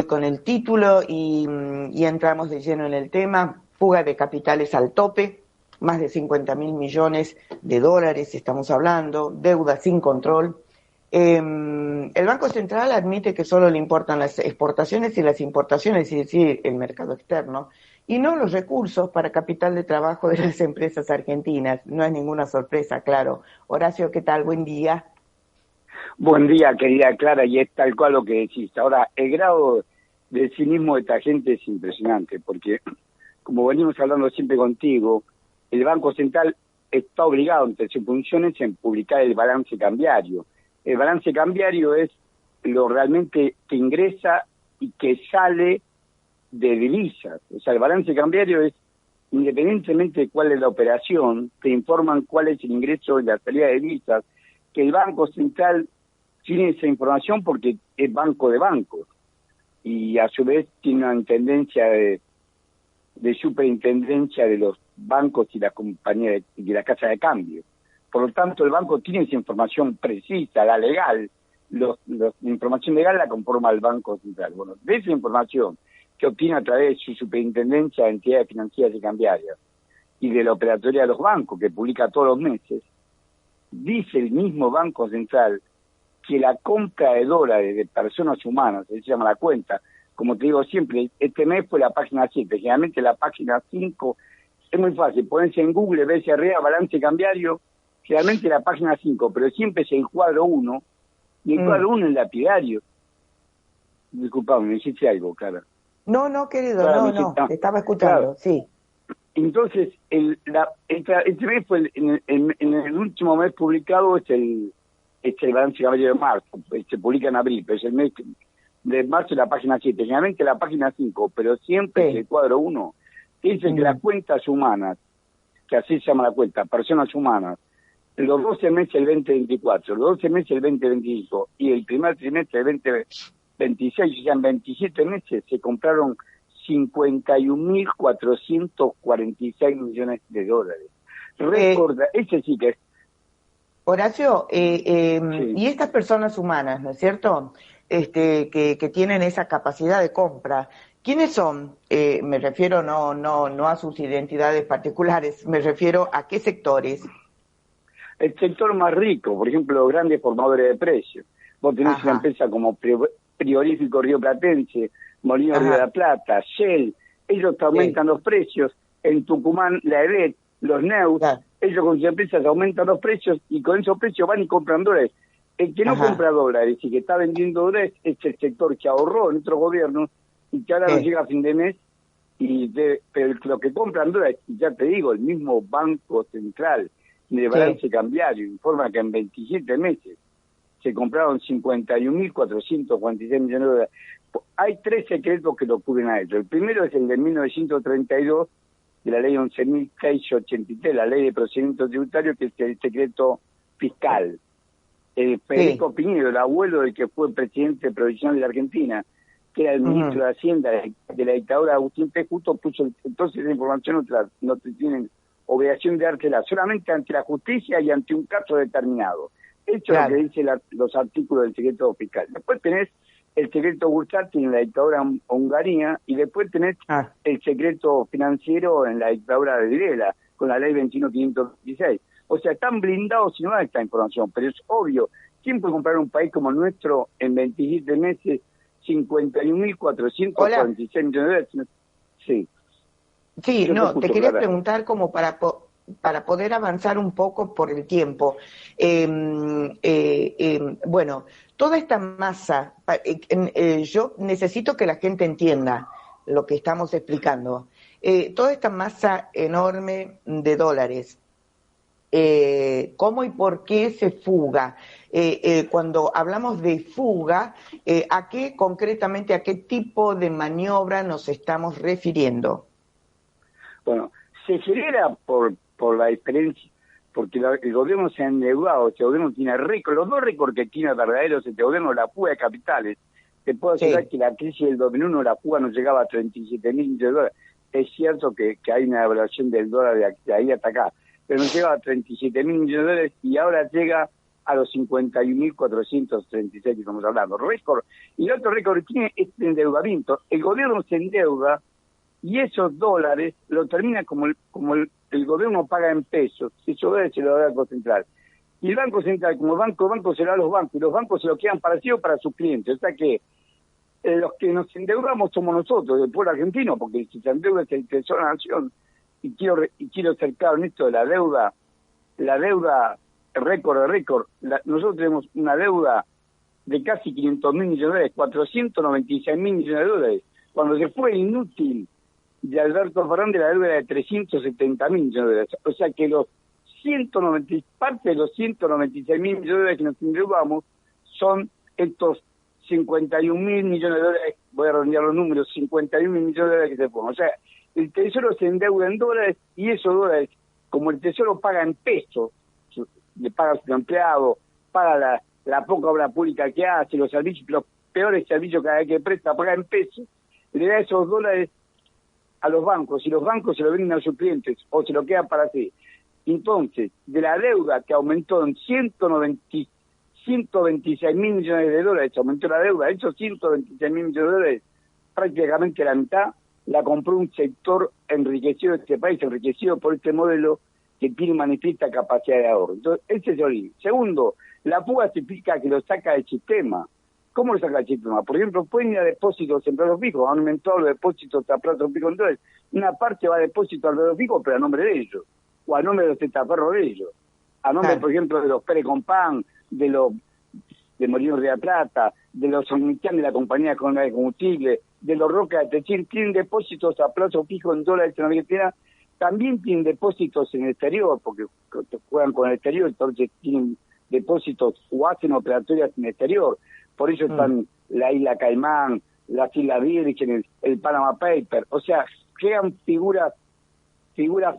con el título y entramos de lleno en el tema. Fuga de capitales al tope, más de 50.000 millones de dólares estamos hablando, deuda sin control. El Banco Central admite que solo le importan las exportaciones y las importaciones, es decir, el mercado externo, y no los recursos para capital de trabajo de las empresas argentinas. No es ninguna sorpresa, claro. Horacio, ¿qué tal? Buen día. Buen día, querida Clara, y es tal cual lo que decís. Ahora, el grado de cinismo de esta gente es impresionante, porque, como venimos hablando siempre contigo, el Banco Central está obligado, entre sus funciones, en publicar el balance cambiario. El balance cambiario es lo realmente que ingresa y que sale de divisas. O sea, el balance cambiario es, independientemente de cuál es la operación, te informan cuál es el ingreso y la salida de divisas, que el Banco Central tiene esa información porque es banco de bancos y a su vez tiene una intendencia de superintendencia de los bancos y la compañía de la casa de cambio. Por lo tanto, el banco tiene esa información precisa, la legal, la información legal la conforma el Banco Central. Bueno, de esa información que obtiene a través de su superintendencia de entidades financieras y cambiarias y de la operatoria de los bancos que publica todos los meses, dice el mismo Banco Central que la compra de dólares de personas humanas, se llama la cuenta, como te digo siempre, este mes fue la página 7, generalmente la página 5, es muy fácil, ponerse en Google, verse arriba, balance cambiario, generalmente la página 5, pero siempre es el cuadro 1, y el cuadro 1 es lapidario. Disculpame, me dijiste algo, Clara. No, querido, Clara, no, te estaba escuchando, claro. Sí. Entonces, este mes fue, en el último mes publicado es el balance cambiario de marzo, se publica en abril, pero es el mes de marzo la página 7, generalmente la página 5, pero siempre es el cuadro 1, dice que las cuentas humanas, que así se llama la cuenta, personas humanas, los 12 meses del 2024, los 12 meses del 2025 y el primer trimestre del 2026, o sea, en 27 meses se compraron 51.446 millones de dólares. Recuerda, ese sí que es. Horacio, Sí. y estas personas humanas, ¿no es cierto?, que tienen esa capacidad de compra, ¿quiénes son? Me refiero no a sus identidades particulares, me refiero a qué sectores. El sector más rico, por ejemplo, los grandes formadores de precios. Vos tenés una empresa como Frigorífico Río Platense, Molino Río de la Plata, Shell, ellos te aumentan los precios, en Tucumán, la EBET, los Neus, ellos con sus empresas aumentan los precios y con esos precios van y compran dólares. El que no compra dólares y que está vendiendo dólares es el sector que ahorró en otros gobiernos y que ahora no llega a fin de mes, pero lo que compran dólares, y ya te digo, el mismo Banco Central de balance cambiario informa que en 27 meses se compraron 51.446 millones de dólares. Hay 3 secretos que lo cubren a ello. El primero es el de 1932, de la ley 11.683, la ley de procedimiento tributario, que es el secreto fiscal. Federico Piñero, el abuelo del que fue presidente provisional de la Argentina, que era el ministro de Hacienda de la dictadura Agustín P. Justo, puso entonces esa información no tienen obligación de dártela solamente ante la justicia y ante un caso determinado. Esto es lo que dicen los artículos del secreto fiscal. Después tenés el secreto bursátil en la dictadura Hungría y después tenés el secreto financiero en la dictadura de Videla, con la ley 21.526. O sea, están blindados si no da esta información, pero es obvio, ¿quién puede comprar un país como el nuestro en 27 meses 51.446 millones de dólares? Sí. Sí, no, te quería preguntar como para poder avanzar un poco por el tiempo. Bueno, toda esta masa, yo necesito que la gente entienda lo que estamos explicando. Toda esta masa enorme de dólares, ¿cómo y por qué se fuga? Cuando hablamos de fuga, ¿a qué concretamente, a qué tipo de maniobra nos estamos refiriendo? Bueno, se genera por la diferencia, porque el gobierno se ha endeudado, este gobierno tiene récord, los dos récords que tiene verdaderos este gobierno, la fuga de capitales. Te puedo asegurar que la crisis del 2001, la fuga no llegaba a 37.000 millones de dólares. Es cierto que hay una evaluación del dólar de ahí hasta acá, pero no llegaba a 37.000 millones de dólares y ahora llega a los 51.436 que estamos hablando. Récord. Y el otro récord que tiene es el endeudamiento. El gobierno se endeuda y esos dólares lo termina como el gobierno paga en pesos, esos dólares se lo da al Banco Central. Y el Banco Central, como banco se lo da a los bancos, y los bancos se lo quedan para sí o para sus clientes. O sea que los que nos endeudamos somos nosotros, el pueblo argentino, porque si se endeuda es el Tesoro de la Nación. Y quiero ser claro en esto de la deuda récord de récord. Nosotros tenemos una deuda de casi 500.000 millones de dólares, 496.000 millones de dólares. Cuando se fue inútil de Alberto Fernández, la deuda era de 370.000 millones de dólares. O sea que parte de los 196.000 millones de dólares que nos endeudamos son estos 51.000 millones de dólares, voy a redondear los números, 51.000 millones de dólares que se ponen. O sea, el Tesoro se endeuda en dólares y esos dólares, como el Tesoro paga en pesos, le paga a su empleado, paga la poca obra pública que hace, los peores servicios cada vez que presta, paga en pesos, le da esos dólares a los bancos y los bancos se lo venden a sus clientes o se lo quedan para sí. Entonces, de la deuda que aumentó en 126.000 millones de dólares, aumentó la deuda, esos 126.000 millones de dólares, prácticamente la mitad la compró un sector enriquecido de este país, enriquecido por este modelo que tiene manifiesta capacidad de ahorro. Entonces, ese es el origen. Segundo, la fuga significa que lo saca del sistema. ¿Cómo lo saca del sistema? Por ejemplo, pueden ir a depósitos en plazos fijos, han aumentado los depósitos a plazos fijos, entonces una parte va a depósitos a plazos fijos, pero a nombre de ellos, o a nombre de los testaferros de ellos, a nombre, por ejemplo, de los Pérez Compán, de Molinos de la Plata, de los Omnican de la Compañía Colonial de Combustible, de los Roca de Techín, tienen depósitos a plazo fijo en dólares en Argentina, también tienen depósitos en el exterior, porque juegan con el exterior, entonces tienen depósitos o hacen operatorias en el exterior. Por eso están la Isla Caimán, las Islas Vírgenes, el Panama Paper. O sea, crean figuras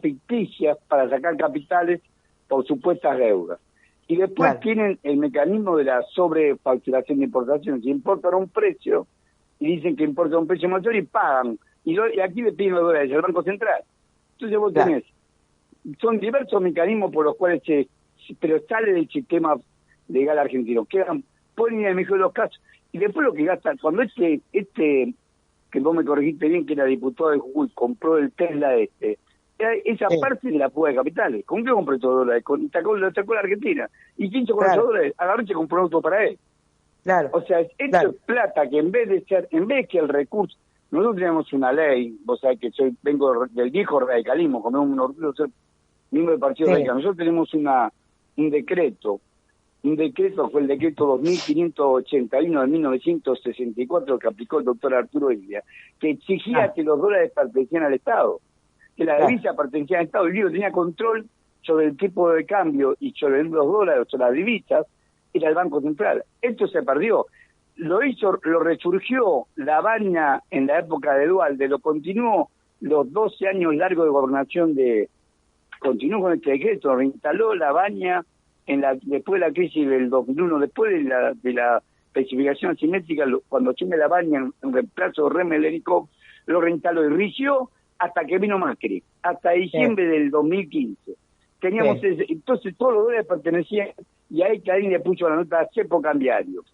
ficticias para sacar capitales por supuestas deudas. Y después tienen el mecanismo de la sobrefacturación de importación. Si importan a un precio y dicen que importan a un precio mayor y pagan. Y aquí le piden los dólares al Banco Central. Entonces vos tenés, son diversos mecanismos por los cuales pero sale del sistema legal argentino. Ponen en el mejor de los casos. Y después lo que gastan, cuando este que vos me corregiste bien, que era diputado de Jujuy, compró el Tesla esa parte de la fuga de capitales. ¿Con qué compró estos dólares? Lo sacó la Argentina. ¿Y quién hizo con esos dólares? Agarró y se compró un auto para él. Claro. O sea, esto es plata que en vez que el recurso, nosotros tenemos una ley, vos sabés que vengo del viejo radicalismo, como un orgullo ser miembro del Partido Radical. Nosotros tenemos un decreto fue el decreto 2581 de 1964 que aplicó el doctor Arturo Illia, que exigía que los dólares pertenecían al Estado, que la divisa pertenecía al Estado, y el tenía control sobre el tipo de cambio y sobre los dólares, sobre las divisas, era el Banco Central. Esto se perdió. Lo resurgió La Baña en la época de Duhalde, lo continuó los 12 años largos de gobernación continuó con este decreto, lo reinstaló La Baña después de la crisis del 2001, después de la especificación asimétrica, cuando asume La Baña en reemplazo de Remelerikov, lo reinstaló y rigió hasta que vino Macri, hasta diciembre del 2015. Teníamos entonces todos los dólares pertenecían, y ahí Clarín le puso la nota cepo cambiario.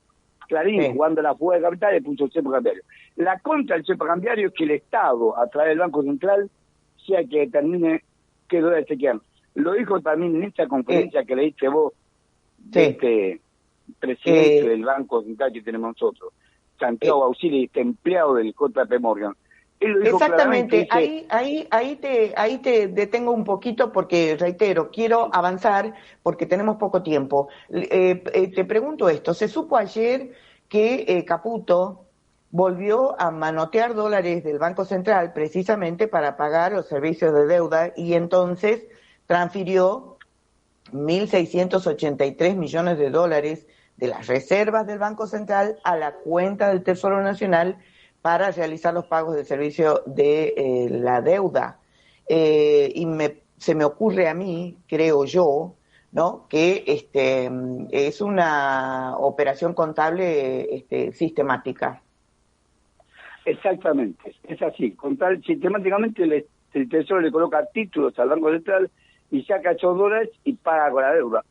Clarín, jugando la fuga de capital, le puso cepo cambiario. La contra del cepo cambiario es que el Estado, a través del Banco Central, sea que determine qué dólares se quedan. Lo dijo también en esta conferencia que le diste vos, de presidente del Banco Central que tenemos nosotros, Santiago Auxili, empleado del JP Morgan. Él lo dijo. Exactamente, ahí te detengo un poquito porque, reitero, quiero avanzar porque tenemos poco tiempo. Te pregunto esto, se supo ayer que Caputo volvió a manotear dólares del Banco Central precisamente para pagar los servicios de deuda y entonces transfirió 1.683 millones de dólares de las reservas del Banco Central a la cuenta del Tesoro Nacional para realizar los pagos del servicio de la deuda. Se me ocurre a mí, creo yo, ¿no?, que es una operación contable sistemática. Exactamente, es así. Sistemáticamente el Tesoro le coloca títulos al Banco Central y saca esos dólares y paga con la deuda.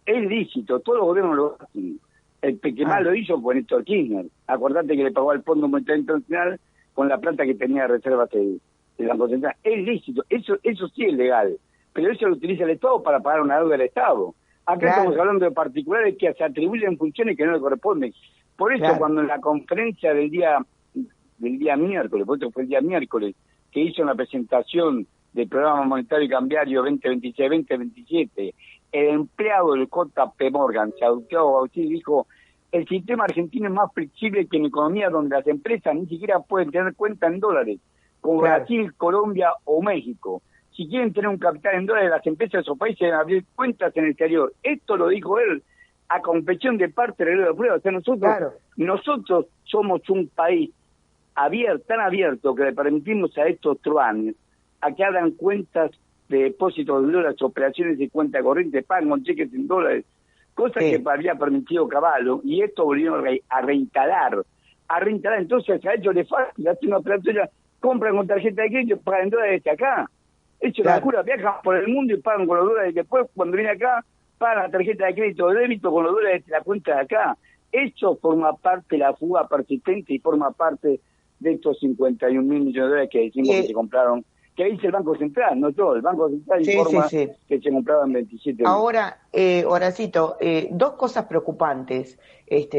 es lícito, todos los gobiernos lo hacen. El que más lo hizo fue Néstor Kirchner. Acordate que le pagó al Fondo Monetario Internacional con la plata que tenía de reservas del Banco Central. Es lícito, eso sí es legal, pero eso lo utiliza el Estado para pagar una deuda del Estado. Acá estamos hablando de particulares que se atribuyen funciones que no le corresponden. Por eso cuando en la conferencia del día miércoles, por eso fue el día miércoles, que hizo una presentación del Programa Monetario y Cambiario 2026-2027, el empleado del JP Morgan, Santiago Bautista, dijo: el sistema argentino es más flexible que en economía donde las empresas ni siquiera pueden tener cuenta en dólares, como Brasil, Colombia o México. Si quieren tener un capital en dólares, las empresas de esos países deben abrir cuentas en el exterior. Esto lo dijo él a confesión de parte del de prueba. O sea, nosotros somos un país tan abierto que le permitimos a estos truanes a que abran cuentas de depósitos de dólares, operaciones de cuenta corriente, pagan con cheques en dólares, cosa que había permitido Caballo, y esto volvió a reinstalar. Entonces a ellos les fácil, hacen una operatoria, compran con tarjeta de crédito y pagan en dólares de acá. Eso es una locura, viajan por el mundo y pagan con los dólares, después cuando viene acá, pagan la tarjeta de crédito o débito con los dólares de la cuenta de acá. Eso forma parte de la fuga persistente y forma parte de estos 51.000 millones de dólares que decimos que se compraron, que dice el Banco Central, no todo, el Banco Central informa que se compraban 27. Ahora, Horacito, dos cosas preocupantes,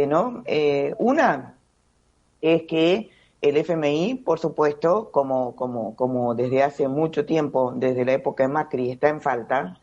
¿no? Una es que el FMI, por supuesto, como desde hace mucho tiempo, desde la época de Macri, está en falta.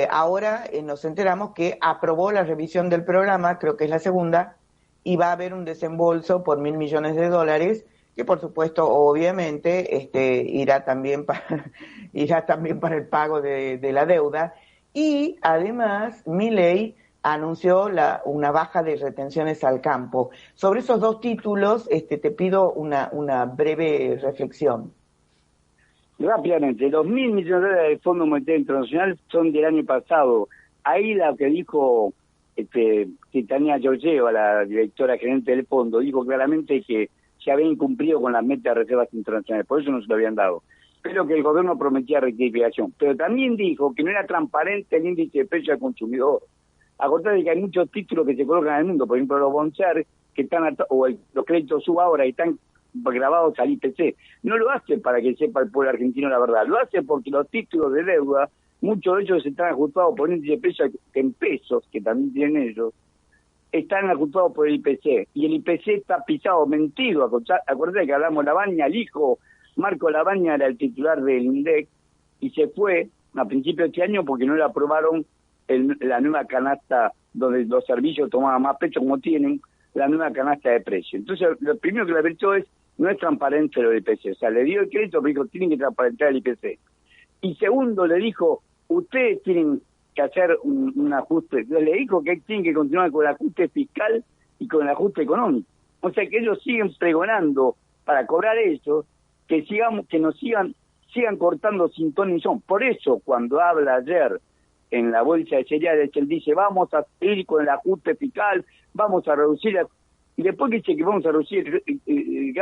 Ahora nos enteramos que aprobó la revisión del programa, creo que es la segunda, y va a haber un desembolso por $1.000 millones, que por supuesto, obviamente, irá también para el pago de la deuda. Y además, Milei anunció una baja de retenciones al campo. Sobre esos dos títulos, te pido una breve reflexión. Rápidamente, los $1.000 millones del Fondo Monetario Internacional son del año pasado. Ahí la que dijo Titania Georgieva, la directora gerente del fondo, dijo claramente que se había incumplido con las metas de reservas internacionales, por eso no se lo habían dado, pero que el gobierno prometía rectificación. Pero también dijo que no era transparente el índice de precio al consumidor. Acordate que hay muchos títulos que se colocan en el mundo, por ejemplo los bonchar, que están los créditos sub ahora y están grabados al IPC. No lo hace para que sepa el pueblo argentino la verdad, lo hace porque los títulos de deuda, muchos de ellos están ajustados por índice de precio en pesos, que también tienen ellos, están ajustados por el IPC, y el IPC está pisado, mentido. Acuérdate que hablamos Labaña, el hijo Marco Labaña era el titular del INDEC, y se fue a principios de este año porque no le aprobaron la nueva canasta donde los servicios tomaban más pecho como tienen, la nueva canasta de precios. Entonces, lo primero que le advirtió no es transparente lo del IPC, o sea, le dio el crédito, pero dijo, tienen que transparentar el IPC. Y segundo, le dijo, ustedes tienen que hacer un ajuste. Le dijo que tienen que continuar con el ajuste fiscal y con el ajuste económico. O sea que ellos siguen pregonando para cobrar eso, que nos sigan cortando sin ton ni son. Por eso cuando habla ayer en la bolsa de cereales, él dice vamos a seguir con el ajuste fiscal, vamos a reducir, y después que dice que vamos a reducir el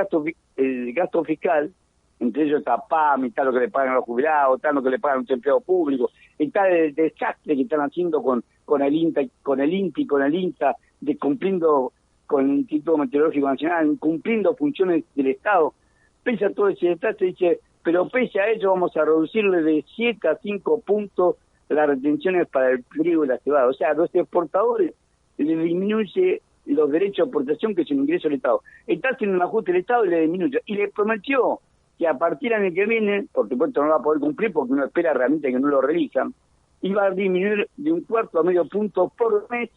gasto fiscal, entre ellos está PAM, está lo que le pagan a los jubilados, está lo que le pagan a los empleados públicos, está el desastre que están haciendo con el INTI, con el INTA, cumpliendo con el Instituto Meteorológico Nacional, cumpliendo funciones del Estado. Pese a todo ese desastre, dice, pero pese a ello vamos a reducirle de 7 a 5 puntos las retenciones para el trigo y la cebada. O sea, a los exportadores le disminuye los derechos de exportación, que es un ingreso del Estado. Está haciendo un ajuste del Estado y le disminuye. Y le prometió que a partir del año que viene, por supuesto no va a poder cumplir porque uno espera realmente que no lo realizan, iba a disminuir de 1/4 a medio punto por mes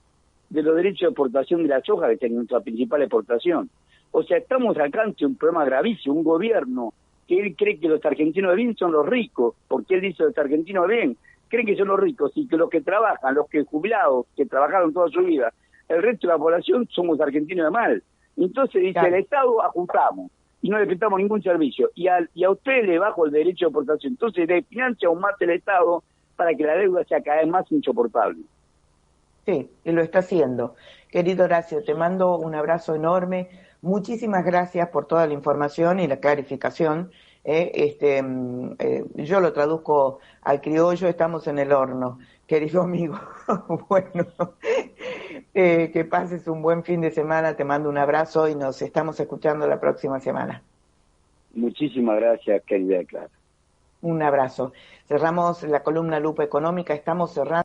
de los derechos de exportación de la soja, que es nuestra principal exportación. O sea, estamos acá ante un problema gravísimo, un gobierno que él cree que los argentinos de bien son los ricos, porque él dice los argentinos de bien, creen que son los ricos, y que los que trabajan, los que jubilados, que trabajaron toda su vida, el resto de la población somos argentinos de mal. Entonces dice, el Estado ajustamos y no le prestamos ningún servicio, y a usted le bajo el derecho de exportación, entonces le financia aún más el Estado para que la deuda sea cada vez más insoportable. Sí, y lo está haciendo. Querido Horacio, te mando un abrazo enorme, muchísimas gracias por toda la información y la clarificación. Yo lo traduzco al criollo, estamos en el horno. querido amigo. Bueno, que pases un buen fin de semana, te mando un abrazo y nos estamos escuchando la próxima semana. Muchísimas gracias, querida Clara. Un abrazo. Cerramos la columna Lupa Económica, estamos cerrando.